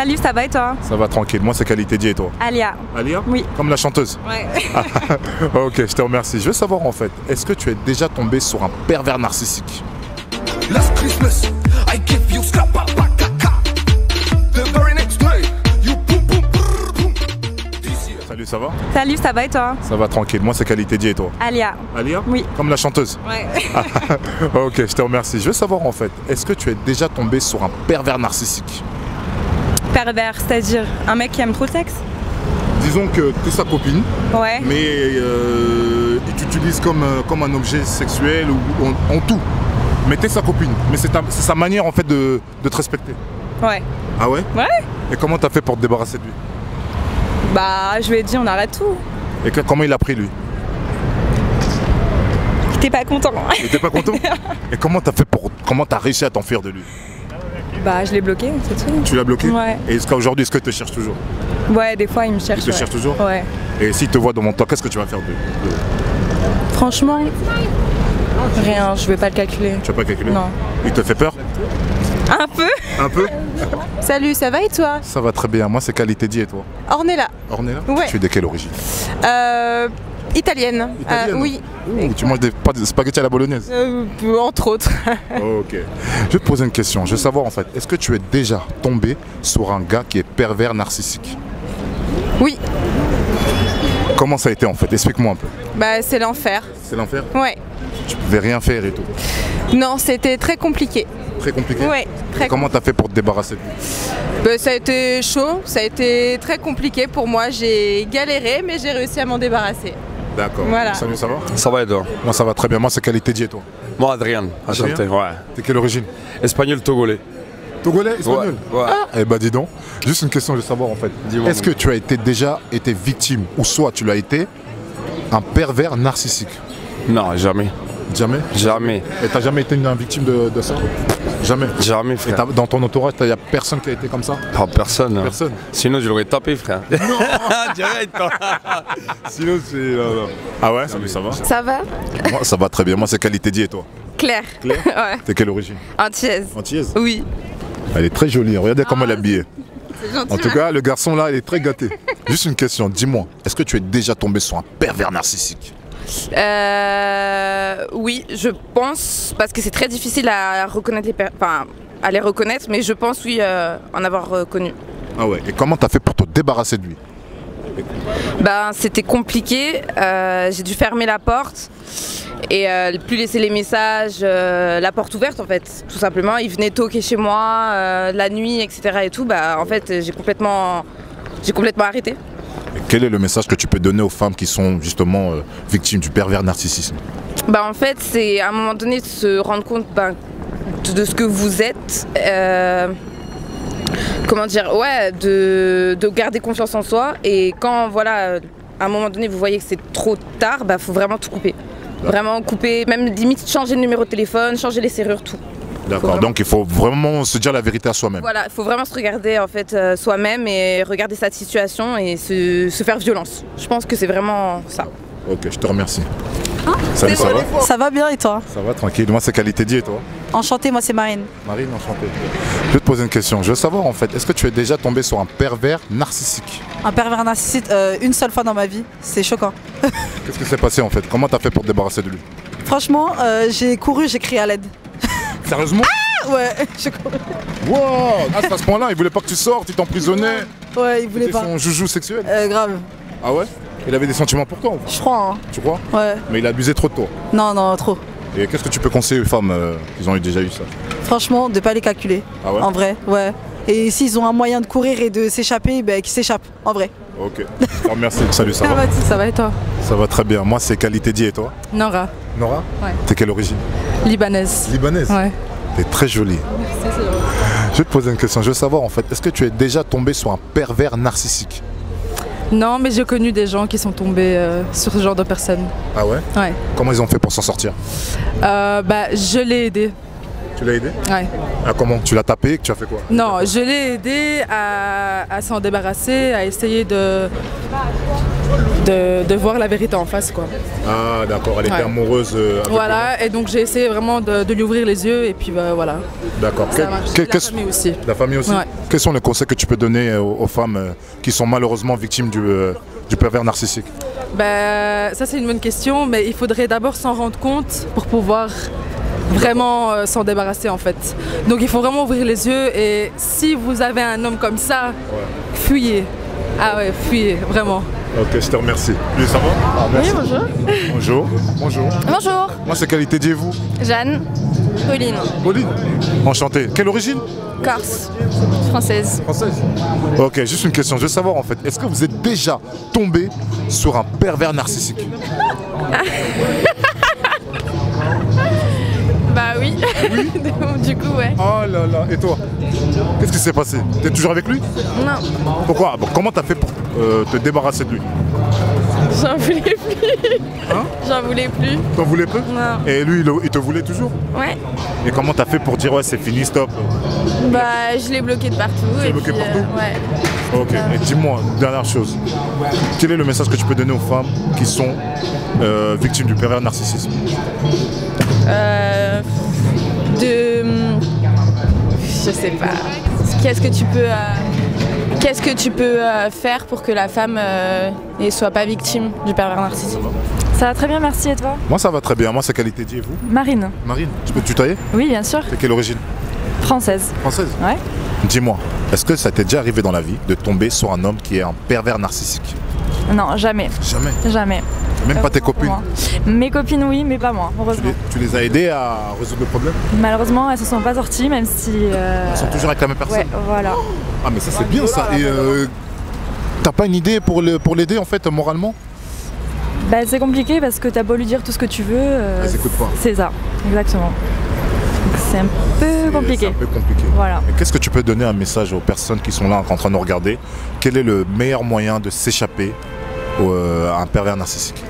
Salut, ça va et toi? Ça va tranquille, moi c'est Qualité dit et toi? Alia. Alia? Oui. Comme la chanteuse? Ouais. Ok, je te remercie. Je veux savoir en fait, est-ce que tu es déjà tombé sur un pervers narcissique? Last Christmas, I give you slap pa pa ka ka. The very next day, you boom boom brrr, boom. This year. Salut, ça va? Salut, ça va et toi? Ça va tranquille, moi c'est Qualité dit et toi? Alia. Alia? Oui. Comme la chanteuse? Ouais. Ok, je te remercie. Je veux savoir en fait, est-ce que tu es déjà tombé sur un pervers narcissique? Pervers, c'est-à-dire un mec qui aime trop le sexe? Disons que tu es sa copine, Ouais. mais il t'utilise comme un objet sexuel ou en tout. Mais tu es sa copine, mais c'est sa manière en fait de te respecter. Ouais. Ah ouais? Ouais. Et comment t'as fait pour te débarrasser de lui? Bah, je lui ai dit on arrête tout. Et comment il a pris lui? T'es pas content? Il était pas content? Et comment t'as réussi à t'enfuir de lui? Bah, je l'ai bloqué, c'est tout. Tu l'as bloqué? Ouais. Et jusqu'à aujourd'hui, est-ce qu'il te cherche toujours? Ouais, des fois il me cherche. Il te ouais. cherche toujours? Ouais. Et s'il te voit devant toi, qu'est-ce que tu vas faire de lui? Franchement, rien, je vais pas le calculer. Tu vas pas calculer? Non. Il te fait peur? Un peu? Un peu? Salut, ça va et toi? Ça va très bien, moi c'est Qualité dit et toi? Ornella. Ornella? Ouais. Tu es de quelle origine? Italienne. Italienne? Oui, Ouh, tu manges des spaghettis à la bolognaise? entre autres. Ok. Je vais te poser une question, je veux savoir en fait, est-ce que tu es déjà tombé sur un gars qui est pervers narcissique? Oui, Comment ça a été en fait? Explique-moi un peu. bah c'est l'enfer. C'est l'enfer? Ouais. Tu pouvais rien faire et tout. Non, c'était très compliqué. Très compliqué? Ouais, très Comment t'as fait pour te débarrasser de lui? Bah, ça a été chaud, ça a été très compliqué pour moi. J'ai galéré, mais j'ai réussi à m'en débarrasser. D'accord. Voilà. Salut, ça va? Ça va et toi? Moi ça va très bien, moi c'est Qualité dit et toi? Moi, Adrien, enchanté. Ouais. T'es quelle origine? Espagnol togolais. Togolais? Espagnol? Ouais. Eh ben dis donc, juste une question, je veux savoir en fait. Dis-moi. Est-ce que tu as déjà été victime, ou soit tu l'as été, un pervers narcissique? Non, jamais. Jamais? Jamais. Et t'as jamais été une victime de ça? Jamais? Jamais, Et frère. dans ton entourage, il n'y a personne qui a été comme ça? Pas personne. hein. Personne? Sinon, je l'aurais tapé, frère. Non direct, toi. Sinon, c'est. Non. Ah ouais? Salut, ça va? Ça va? Moi ça va très bien, moi c'est Qualité dit et toi? Claire. Claire? Ouais. T'es quelle origine? Antillaise. Antillaise? Oui. Elle est très jolie, regardez comment elle est habillée. C'est gentil. En tout cas, le garçon là, il est très gâté. Juste une question, dis-moi, est-ce que tu es déjà tombé sur un pervers narcissique? Oui, je pense, parce que c'est très difficile à reconnaître à les reconnaître, mais je pense oui en avoir connu. Ah ouais, et comment t'as fait pour te débarrasser de lui? Ben c'était compliqué, j'ai dû fermer la porte et plus laisser les messages, la porte ouverte en fait, tout simplement. Il venait toquer chez moi la nuit, etc. et tout. Bah en fait j'ai complètement arrêté. Et quel est le message que tu peux donner aux femmes qui sont justement victimes du pervers narcissisme? Bah en fait c'est à un moment donné de se rendre compte de ce que vous êtes. Comment dire, ouais, de garder confiance en soi, et quand voilà, à un moment donné vous voyez que c'est trop tard, bah faut vraiment tout couper. Vraiment couper, même limite changer le numéro de téléphone, changer les serrures, tout. D'accord, donc il faut vraiment se dire la vérité à soi-même. Voilà, il faut vraiment se regarder en fait soi-même et regarder sa situation et se faire violence. Je pense que c'est vraiment ça. Ok, je te remercie. Salut, ça va? Ça va bien et toi? Ça va, tranquille. Moi c'est Qualité dit et toi? Enchantée, moi c'est Marine. Marine, enchantée. Je vais te poser une question, je veux savoir en fait, est-ce que tu es déjà tombé sur un pervers narcissique? Un pervers narcissique une seule fois dans ma vie, c'est choquant. Qu'est-ce qui s'est passé en fait? Comment t'as fait pour te débarrasser de lui? Franchement, j'ai couru, j'ai crié à l'aide. Sérieusement? Ouais, j'ai couru. Wow! Ah, c'est à ce point-là, il voulait pas que tu sortes, il t'emprisonnait. Ouais, il voulait C'était pas. son joujou sexuel. Grave, Ah ouais? Il avait des sentiments pour toi, je crois. Hein. tu crois? Ouais. Mais il a abusé trop de toi. Non, non, trop. Et qu'est-ce que tu peux conseiller aux femmes qui ont déjà eu ça? Franchement, de pas les calculer. Ah ouais? En vrai, ouais. Et s'ils ont un moyen de courir et de s'échapper, ben qu'ils s'échappent, en vrai. Ok, merci. Salut, ça va? Ça va et toi? Ça va très bien. Moi c'est Qualité dit et toi? Nora. Nora? Ouais. T'es quelle origine? Libanaise. Libanaise? Ouais. T'es très jolie. Je vais te poser une question, je veux savoir en fait, est-ce que tu es déjà tombé sur un pervers narcissique? Non, mais j'ai connu des gens qui sont tombés sur ce genre de personnes. Ah ouais? Ouais. Comment ils ont fait pour s'en sortir? Je l'ai aidé. Tu l'as aidé? Ouais. Ah comment? Tu l'as tapé, tu as fait quoi? Non, je l'ai aidé à s'en débarrasser, à essayer de de voir la vérité en face, quoi. Ah d'accord, elle était Ouais. amoureuse avec Voilà, et donc j'ai essayé vraiment de lui ouvrir les yeux, et puis voilà. vous. D'accord. Ça a marché. La famille aussi. La famille aussi. Ouais. Quels sont les conseils que tu peux donner aux femmes qui sont malheureusement victimes du pervers narcissique? Ça c'est une bonne question, mais il faudrait d'abord s'en rendre compte pour pouvoir vraiment s'en débarrasser en fait. Donc il faut vraiment ouvrir les yeux, et si vous avez un homme comme ça, fuyez. Ah ouais, fuyez, vraiment. Ok, je te remercie. Oui, ça va? Merci. Oui, bonjour. Bonjour. Bonjour. Bonjour. Moi c'est Qualité Dieu et vous? Jeanne. Pauline. Pauline. Enchanté. Quelle origine? Corse. Française. Française. Ok, juste une question. Je veux savoir en fait, est-ce que vous êtes déjà tombé sur un pervers narcissique? Bah oui. Du coup, ouais. Oh là là. Et toi? Qu'est-ce qui s'est passé? T'es toujours avec lui? Non. Pourquoi? Bon, comment t'as fait pour te débarrasser de lui? J'en voulais plus. Hein? J'en voulais plus. T'en voulais peu? Non. Et lui, il te voulait toujours? Ouais. Et comment t'as fait pour dire ouais c'est fini, stop? Bah, je l'ai bloqué de partout. Tu l'as et bloqué puis, partout? ouais. Ok, et dis-moi, dernière chose. Quel est le message que tu peux donner aux femmes qui sont victimes du pervers narcissisme? Je sais pas. Qu'est-ce que tu peux faire pour que la femme ne soit pas victime du pervers narcissique? Ça va très bien, merci, et toi? Moi ça va très bien, moi c'est Qualité Dieu et vous? Marine. Marine, tu peux te tutoyer? Oui, bien sûr. De quelle origine? Française. Française? Ouais. Dis-moi, est-ce que ça t'est déjà arrivé dans la vie de tomber sur un homme qui est un pervers narcissique? Non, jamais. Jamais? Jamais. Même pas tes copines? Moi. Mes copines, oui, mais pas moi, heureusement. Tu les as aidées à résoudre le problème? Malheureusement, elles se sont pas sorties, même si... Elles sont toujours avec la même personne? Ouais, voilà. Ah mais ça c'est bien ça. Et t'as pas une idée pour l'aider en fait moralement? Bah, c'est compliqué parce que t'as beau lui dire tout ce que tu veux. Elles écoutent pas. C'est ça, exactement. Donc c'est un peu compliqué. C'est un peu compliqué. Voilà. Et qu'est-ce que tu peux donner un message aux personnes qui sont là en train de nous regarder? Quel est le meilleur moyen de s'échapper à un pervers narcissique?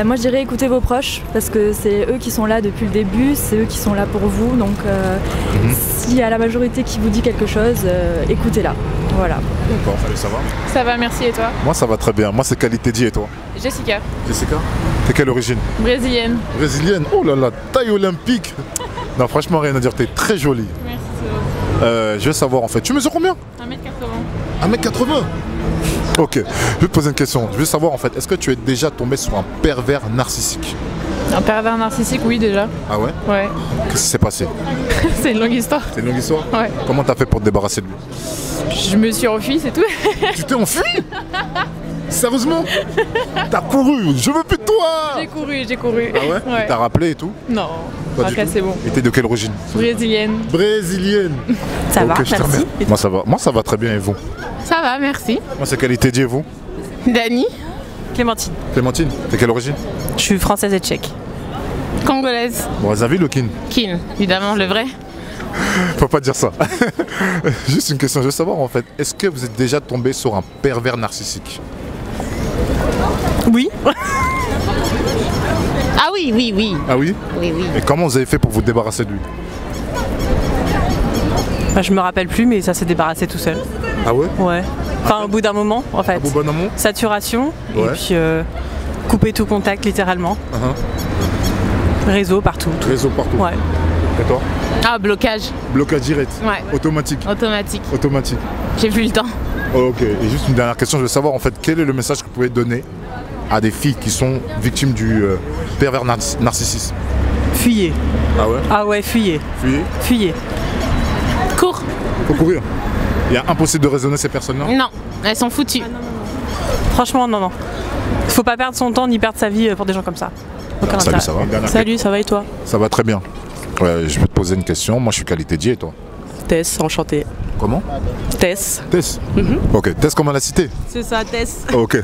Moi je dirais écoutez vos proches parce que c'est eux qui sont là depuis le début, c'est eux qui sont là pour vous, donc s'il y a la majorité qui vous dit quelque chose, écoutez-la. Voilà. D'accord, salut, ça va? Ça va, merci, et toi? Moi ça va très bien, moi c'est Qualité Dieu et toi? Jessica. Jessica? T'es quelle origine? Brésilienne. Brésilienne? Oh là là, taille olympique! Non franchement rien à dire, t'es très jolie. Merci. Je veux savoir en fait, tu mesures combien? 1m80. 1m80? Ok, je vais te poser une question. Je veux savoir en fait, est-ce que tu es déjà tombé sur un pervers narcissique? Un pervers narcissique, oui, déjà. Ah ouais? Ouais. Qu'est-ce qui s'est passé? C'est une longue histoire. C'est une longue histoire? Ouais. Comment t'as fait pour te débarrasser de lui? Je me suis enfuie, c'est tout. Tu t'es enfui? Sérieusement? T'as couru? Je veux plus de toi! J'ai couru. Ah ouais? Ouais. T'as rappelé et tout? Non. Pas du Après, tout. c'est bon. Et t'es de quelle origine? Brésilienne. Brésilienne! Ça Ok, va, je te merci. remercie. Moi ça va très bien et vous? Ça va, merci. Moi c'est Qualité Dieu et vous? Dani. Clémentine. Clémentine, t'es quelle origine? Je suis française et tchèque. Congolaise. Brazzaville ou Kin? Kin, évidemment, le vrai. Faut pas dire ça. Juste une question, je veux savoir en fait, est-ce que vous êtes déjà tombé sur un pervers narcissique? Oui. Ah oui, oui, oui. Ah oui? Oui, oui. Et comment vous avez fait pour vous débarrasser de lui? Bah, je me rappelle plus, mais ça s'est débarrassé tout seul. Ah ouais? Ouais. Enfin, au bout d'un moment, en fait. Au bout d'un moment? Saturation, Ouais. et puis couper tout contact, littéralement. Réseau partout. Réseau partout. Ouais. Et toi? Ah, blocage. Blocage direct? Ouais. Automatique? Automatique. Automatique. J'ai plus le temps. Oh, ok. Et juste une dernière question, je veux savoir en fait, quel est le message que vous pouvez donner à des filles qui sont victimes du pervers narcissisme? Fuyez. Ah ouais? Ah ouais, fuyez. Fuyez? Fuyez. Cours. Faut courir. Il est impossible de raisonner ces personnes-là? Non, elles sont foutues. Franchement, non, non. Faut pas perdre son temps ni perdre sa vie pour des gens comme ça. Aucun Salut, intérêt. ça va? Une dernière Salut, ça va et toi? Ça va très bien. Ouais, je vais te poser une question. Moi, je suis Qualité Dieu et toi? Tess, enchanté. Comment? Tess. Tess? Ok, Tess comme à la cité? C'est ça, Tess. Ok.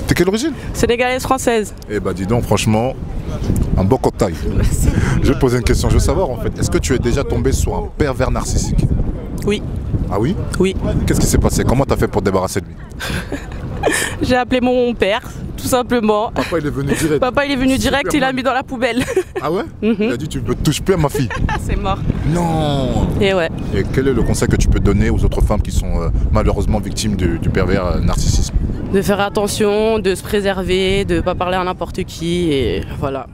T'es quelle origine? Sénégalaise française. Eh bah dis donc, franchement, un beau cocktail. Je vais te poser une question. Je veux savoir en fait, est-ce que tu es déjà tombé sur un pervers narcissique? Oui. Ah oui? Oui. Qu'est-ce qui s'est passé? Comment t'as fait pour te débarrasser de lui? J'ai appelé mon père, tout simplement. Papa il est venu direct. Papa il est venu direct, il l'a Superman. mis dans la poubelle. Ah ouais? Il a dit tu ne touches plus à ma fille. C'est mort. Non. Et ouais. Et quel est le conseil que tu peux donner aux autres femmes qui sont malheureusement victimes du pervers narcissisme? de faire attention, de se préserver, de ne pas parler à n'importe qui et voilà.